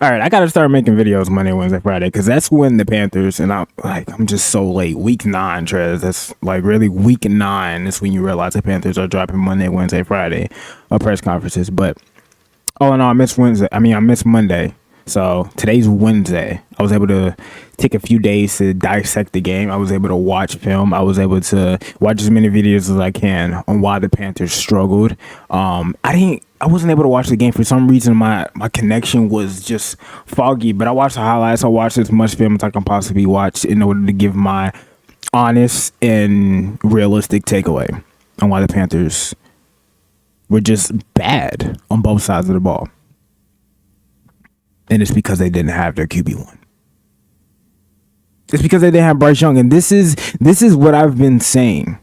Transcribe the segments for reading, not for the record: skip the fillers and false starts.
All right, I gotta start making videos Monday, Wednesday, Friday, because that's when the Panthers and I'm just so late. Week 9, Trez. That's like really week 9. Is when you realize the Panthers are dropping Monday, Wednesday, Friday, press conferences. But all in all, I missed Wednesday. I missed Monday. So today's Wednesday. I was able to take a few days to dissect the game. I was able to watch film. I was able to watch as many videos as I can on why the Panthers struggled. I wasn't able to watch the game for some reason. My connection was just foggy. But I watched the highlights. I watched as much film as I can possibly watch in order to give my honest and realistic takeaway on why the Panthers were just bad on both sides of the ball. And it's because they didn't have their QB1. It's because they didn't have Bryce Young. And this is what I've been saying.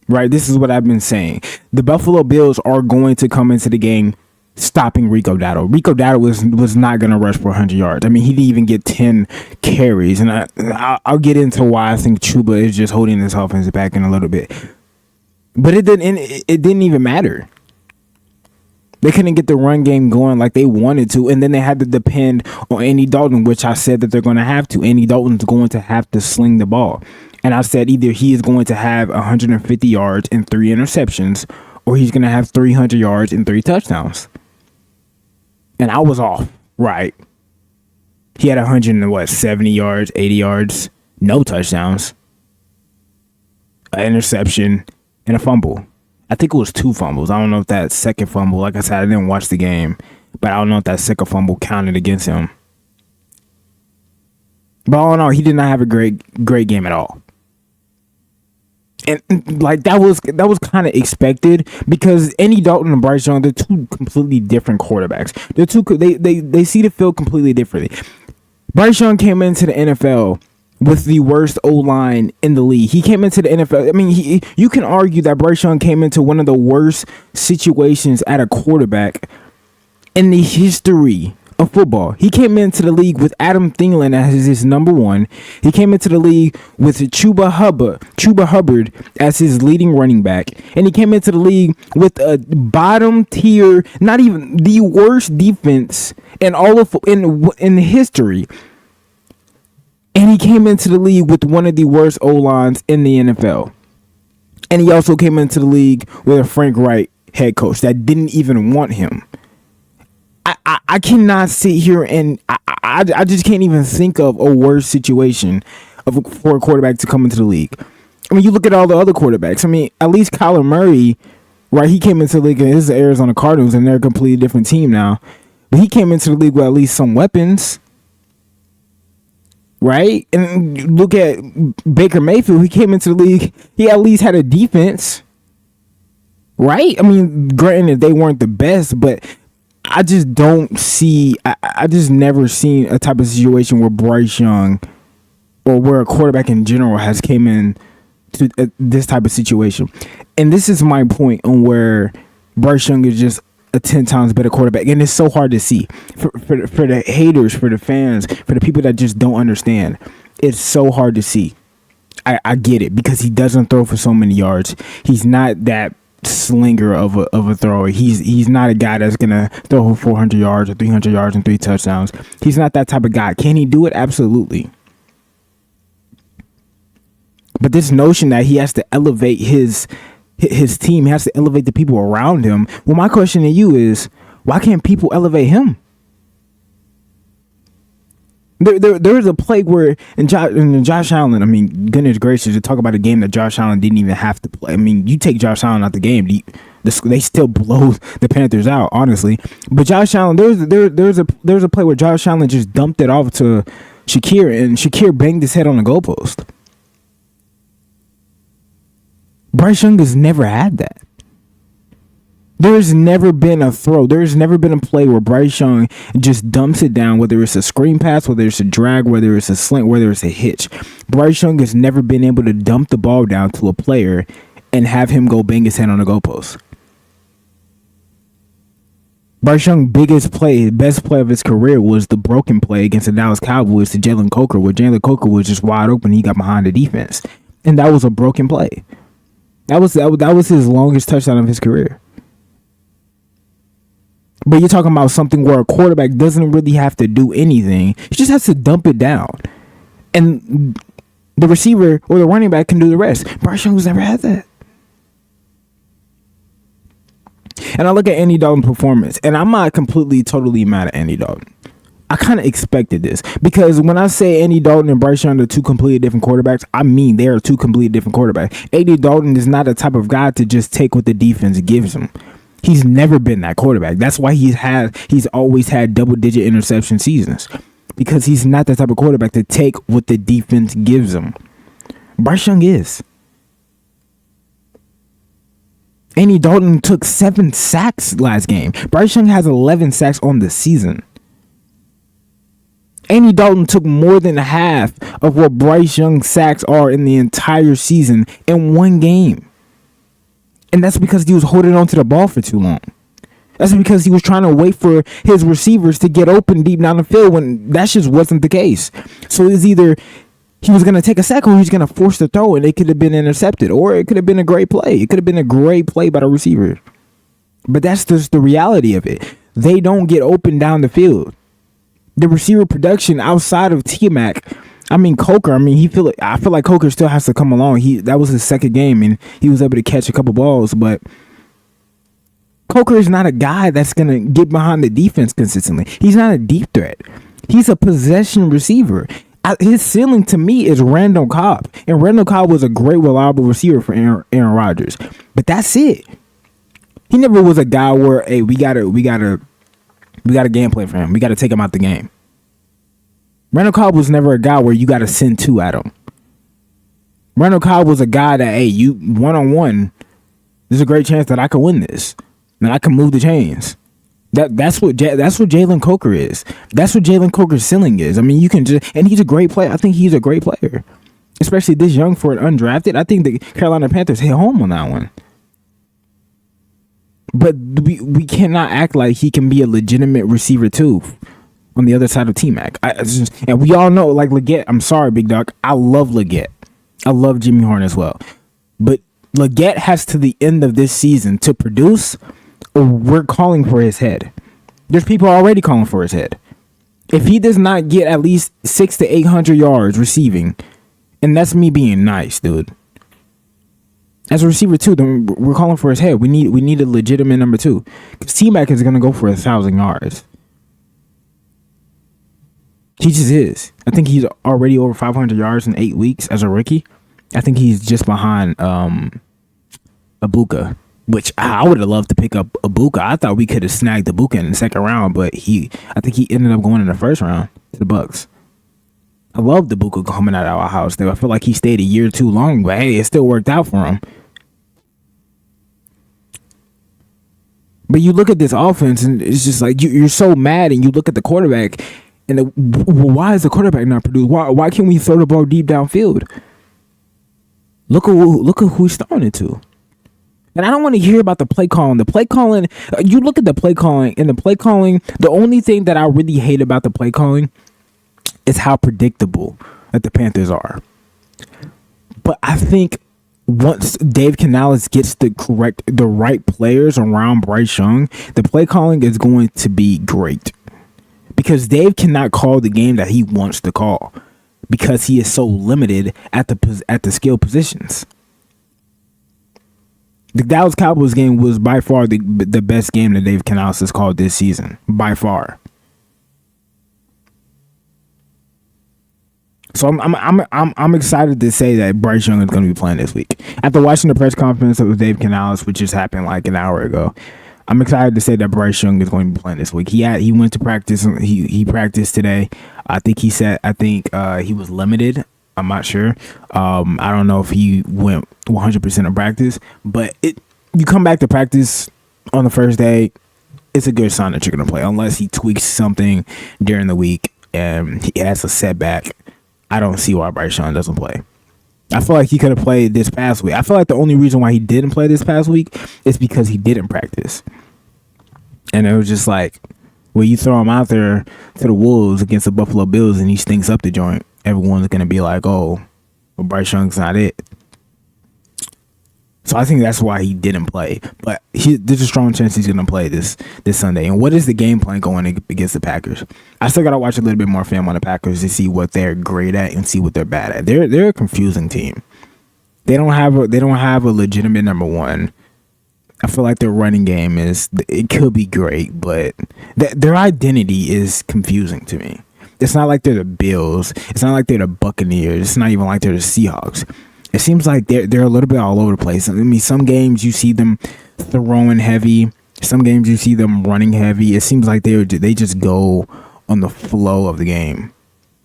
Right? This is what I've been saying. The Buffalo Bills are going to come into the game stopping Rico Dowdle. Rico Dowdle was not going to rush for 100 yards. I mean, he didn't even get 10 carries. And I'll get into why I think Chuba is just holding this offense back in a little bit. But it didn't even matter. They couldn't get the run game going like they wanted to, and then they had to depend on Andy Dalton, which I said that they're going to have to. Andy Dalton's going to have to sling the ball. And I said either he is going to have 150 yards and 3 interceptions, or he's going to have 300 yards and 3 touchdowns. And I was off, right? He had 170 yards, 80 yards, no touchdowns, an interception, and a fumble. I think it was 2 fumbles. I don't know if that second fumble, like I said, I didn't watch the game, but I don't know if that second fumble counted against him. But all in all, he did not have a great game at all. And like that was kind of expected because Andy Dalton and Bryce Young, they're 2 completely different quarterbacks. They see the field completely differently. Bryce Young came into the NFL with the worst O-line in the league. He came into the NFL. I mean, you can argue that Bryce Young came into one of the worst situations at a quarterback in the history of football. He came into the league with Adam Thielen as his number 1. He came into the league with Chuba Hubbard as his leading running back. And he came into the league with a bottom tier, not even the worst defense in all of in history. And he came into the league with one of the worst O-lines in the NFL. And he also came into the league with a Frank Reich head coach that didn't even want him. I cannot sit here and I just can't even think of a worse situation for a quarterback to come into the league. I mean, you look at all the other quarterbacks. I mean, at least Kyler Murray, right? He came into the league and his Arizona Cardinals, and they're a completely different team now. But he came into the league with at least some weapons. Right? And look at Baker Mayfield. He came into the league. He at least had a defense. Right? I mean, granted, they weren't the best, but I just don't see... I just never seen a type of situation where Bryce Young or where a quarterback in general has came in to this type of situation. And this is my point on where Bryce Young is just a 10 times better quarterback, and it's so hard to see for the haters, for the fans, for the people that just don't understand. It's so hard to see. I get it because he doesn't throw for so many yards. He's not that slinger of a thrower. He's not a guy that's gonna throw for 400 yards or 300 yards and 3 touchdowns. He's not that type of guy. Can he do it? Absolutely. But this notion that he has to elevate his team, has to elevate the people around him. Well, my question to you is, why can't people elevate him? There was a play where in Josh Allen, I mean, goodness gracious, to talk about a game that Josh Allen didn't even have to play. I mean, you take Josh Allen out the game, they still blow the Panthers out, honestly. But Josh Allen, there's a play where Josh Allen just dumped it off to Shakir, and Shakir banged his head on the goalpost. Bryce Young has never had that. There's never been a throw. There's never been a play where Bryce Young just dumps it down, whether it's a screen pass, whether it's a drag, whether it's a slant, whether it's a hitch. Bryce Young has never been able to dump the ball down to a player and have him go bang his head on the goalpost. Bryce Young's biggest play, best play of his career was the broken play against the Dallas Cowboys to Jalen Coker, where Jalen Coker was just wide open. He got behind the defense. And that was a broken play. That was his longest touchdown of his career. But you're talking about something where a quarterback doesn't really have to do anything. He just has to dump it down. And the receiver or the running back can do the rest. Bryce Young's never had that. And I look at Andy Dalton's performance, and I'm not completely, totally mad at Andy Dalton. I kind of expected this, because when I say Andy Dalton and Bryce Young are two completely different quarterbacks, I mean they are two completely different quarterbacks. Andy Dalton is not the type of guy to just take what the defense gives him. He's never been that quarterback. That's why he's always had double-digit interception seasons, because he's not that type of quarterback to take what the defense gives him. Bryce Young is. Andy Dalton took 7 sacks last game. Bryce Young has 11 sacks on the season. Andy Dalton took more than half of what Bryce Young's sacks are in the entire season in one game. And that's because he was holding on to the ball for too long. That's because he was trying to wait for his receivers to get open deep down the field when that just wasn't the case. So it was either he was going to take a sack or he was going to force the throw and it could have been intercepted, or it could have been a great play. It could have been a great play by the receiver. But that's just the reality of it. They don't get open down the field. The receiver production outside of T-Mac, Coker, I feel like Coker still has to come along. That was his second game and he was able to catch a couple balls, but Coker is not a guy that's going to get behind the defense consistently. He's not a deep threat. He's a possession receiver. His ceiling to me is Randall Cobb, and Randall Cobb was a great, reliable receiver for Aaron Rodgers. But that's it. He never was a guy where, hey, we got a game plan for him. We got to take him out the game. Randall Cobb was never a guy where you got to send 2 at him. Randall Cobb was a guy that, hey, you one-on-one, there's a great chance that I can win this, and I can move the chains. That's what Jalen Coker is. That's what Jalen Coker's ceiling is. You can just, and he's a great player. I think he's a great player, especially this young for an undrafted. I think the Carolina Panthers hit home on that one. But we cannot act like he can be a legitimate receiver too on the other side of T-Mac. And we all know, like Leggett, I'm sorry, Big Dog, I love Leggett. I love Jimmy Horn as well. But Leggett has to the end of this season to produce, or we're calling for his head. There's people already calling for his head. If he does not get at least 600 to 800 yards receiving, and that's me being nice, dude. As a receiver too, then we're calling for his head. We need a legitimate number 2. Because T-Mac is gonna go for 1,000 yards. He just is. I think he's already over 500 yards in 8 weeks as a rookie. I think he's just behind Ibuka, which I would have loved to pick up Ibuka. I thought we could have snagged Ibuka in the second round, but I think he ended up going in the first round to the Bucks. I love Ibuka coming out of our house there. I feel like he stayed a year too long, but hey, it still worked out for him. But you look at this offense, and it's just like you're so mad, and you look at the quarterback, and why is the quarterback not produced? Why can't we throw the ball deep downfield? Look at who he's throwing it to. And I don't want to hear about the play calling. The play calling, you look at the play calling, and the play calling, the only thing that I really hate about the play calling is how predictable that the Panthers are. But I think once Dave Canales gets the right players around Bryce Young, the play calling is going to be great. Because Dave cannot call the game that he wants to call, because he is so limited at the skill positions. The Dallas Cowboys game was by far the best game that Dave Canales has called this season, by far. So I'm excited to say that Bryce Young is going to be playing this week. After watching the press conference of Dave Canales, which just happened like an hour ago, I'm excited to say that Bryce Young is going to be playing this week. He went to practice. He practiced today. I think he was limited. I'm not sure. I don't know if he went 100% of practice, but you come back to practice on the first day, it's a good sign that you're going to play, unless he tweaks something during the week and he has a setback. I don't see why Bryce Young doesn't play. I feel like he could have played this past week. I feel like the only reason why he didn't play this past week is because he didn't practice. And it was just like, when you throw him out there to the Wolves against the Buffalo Bills and he stinks up the joint, everyone's going to be like, oh, well, Bryce Young's not it. So I think that's why he didn't play. But there's a strong chance he's going to play this Sunday. And what is the game plan going against the Packers? I still got to watch a little bit more film on the Packers to see what they're great at and see what they're bad at. They're a confusing team. They don't have a legitimate number one. I feel like their running game it could be great, but their identity is confusing to me. It's not like they're the Bills. It's not like they're the Buccaneers. It's not even like they're the Seahawks. It seems like they're a little bit all over the place. I mean, some games you see them throwing heavy. Some games you see them running heavy. It seems like they just go on the flow of the game,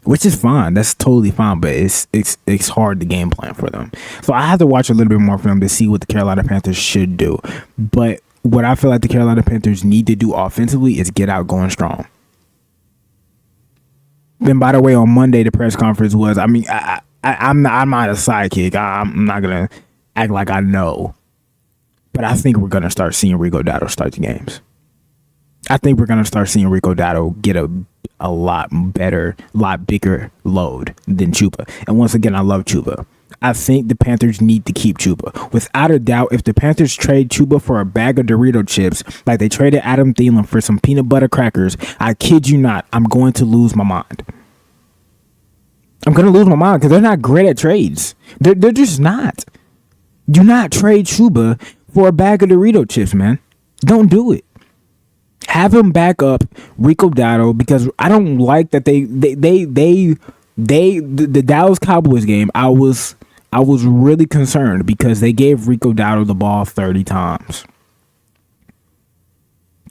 which is fine. That's totally fine, but it's hard to game plan for them. So I have to watch a little bit more for them to see what the Carolina Panthers should do. But what I feel like the Carolina Panthers need to do offensively is get out going strong. And by the way, on Monday the press conference was, I mean, I'm not a sidekick. I'm not gonna act like I know, but I think we're gonna start seeing Rico Dowdle start the games. I think we're gonna start seeing Rico Dowdle get a lot better, lot bigger load than Chuba. And once again, I love Chuba. I think the Panthers need to keep Chuba. Without a doubt, if the Panthers trade Chuba for a bag of Dorito chips, like they traded Adam Thielen for some peanut butter crackers, I kid you not, I'm going to lose my mind. I'm going to lose my mind because they're not great at trades. They're just not. Do not trade Chuba for a bag of Dorito chips, man. Don't do it. Have him back up Rico Dowdle, because I don't like that the Dallas Cowboys game. I was really concerned because they gave Rico Dowdle the ball 30 times.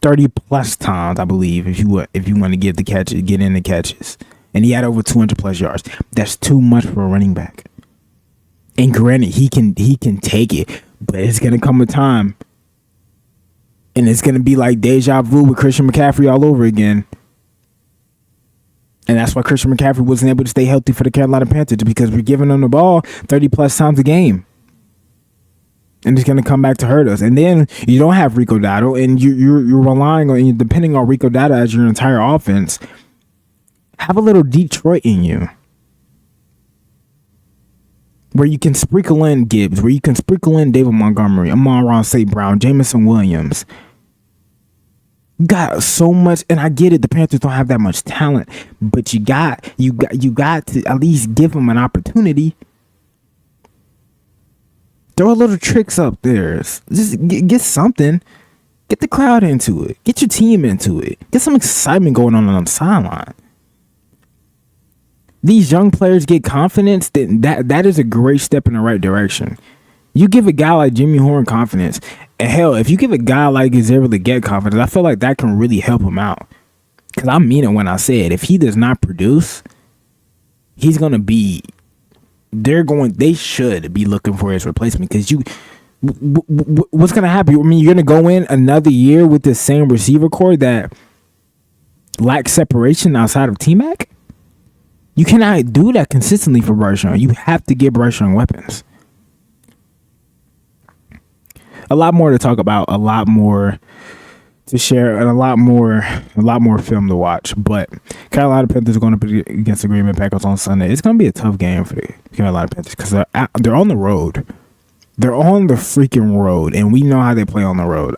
30 plus times, I believe, if you want to get in the catches. And he had over 200 plus yards. That's too much for a running back. And granted, he can take it, but it's gonna come a time, and it's gonna be like deja vu with Christian McCaffrey all over again. And that's why Christian McCaffrey wasn't able to stay healthy for the Carolina Panthers, because we're giving them the ball 30 plus times a game. And it's gonna come back to hurt us. And then you don't have Rico Dowdle, and you're relying on, you're depending on Rico Dowdle as your entire offense. Have a little Detroit in you, where you can sprinkle in Gibbs, where you can sprinkle in David Montgomery, Amon-Ra St. Brown, Jameson Williams. You got so much, and I get it. The Panthers don't have that much talent, but you got to at least give them an opportunity. Throw a little tricks up there. Just get something. Get the crowd into it. Get your team into it. Get some excitement going on the sideline. These young players get confidence, that is a great step in the right direction. You give a guy like Jimmy Horn confidence, and hell, if you give a guy like Xavier Legette confidence, I feel like that can really help him out. Because I mean it when I say it. If he does not produce, he's going to be, they should be looking for his replacement. Because what's going to happen? I mean, you're going to go in another year with the same receiver core that lacks separation outside of T-Mac? You cannot do that consistently for Bryce Young. You have to give Bryce Young weapons. A lot more to talk about, a lot more to share, and a lot more film to watch. But Carolina Panthers are going to be against the Green Bay Packers on Sunday. It's going to be a tough game for the Carolina Panthers because they're on the road. They're on the freaking road, and we know how they play on the road.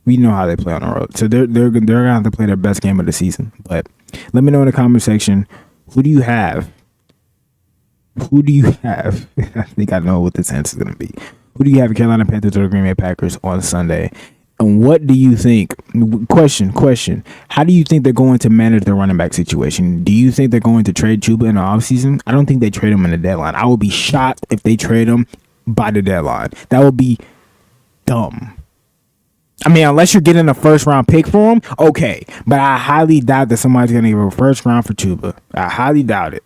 We know how they play on the road. So they're going to have to play their best game of the season. But let me know in the comment section, who do you have? Who do you have? I think I know what this answer is going to be. Who do you have, Carolina Panthers or the Green Bay Packers on Sunday? And what do you think? Question. How do you think they're going to manage their running back situation? Do you think they're going to trade Chuba in the offseason? I don't think they trade him in the deadline. I would be shocked if they trade him by the deadline. That would be dumb. I mean, unless you're getting a first-round pick for him, okay. But I highly doubt that somebody's going to give a first round for Chuba. I highly doubt it.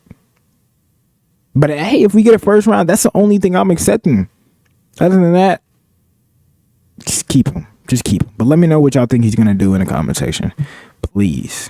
But hey, if we get a first round, that's the only thing I'm accepting. Other than that, just keep him. But let me know what y'all think he's going to do in the comment section. Please.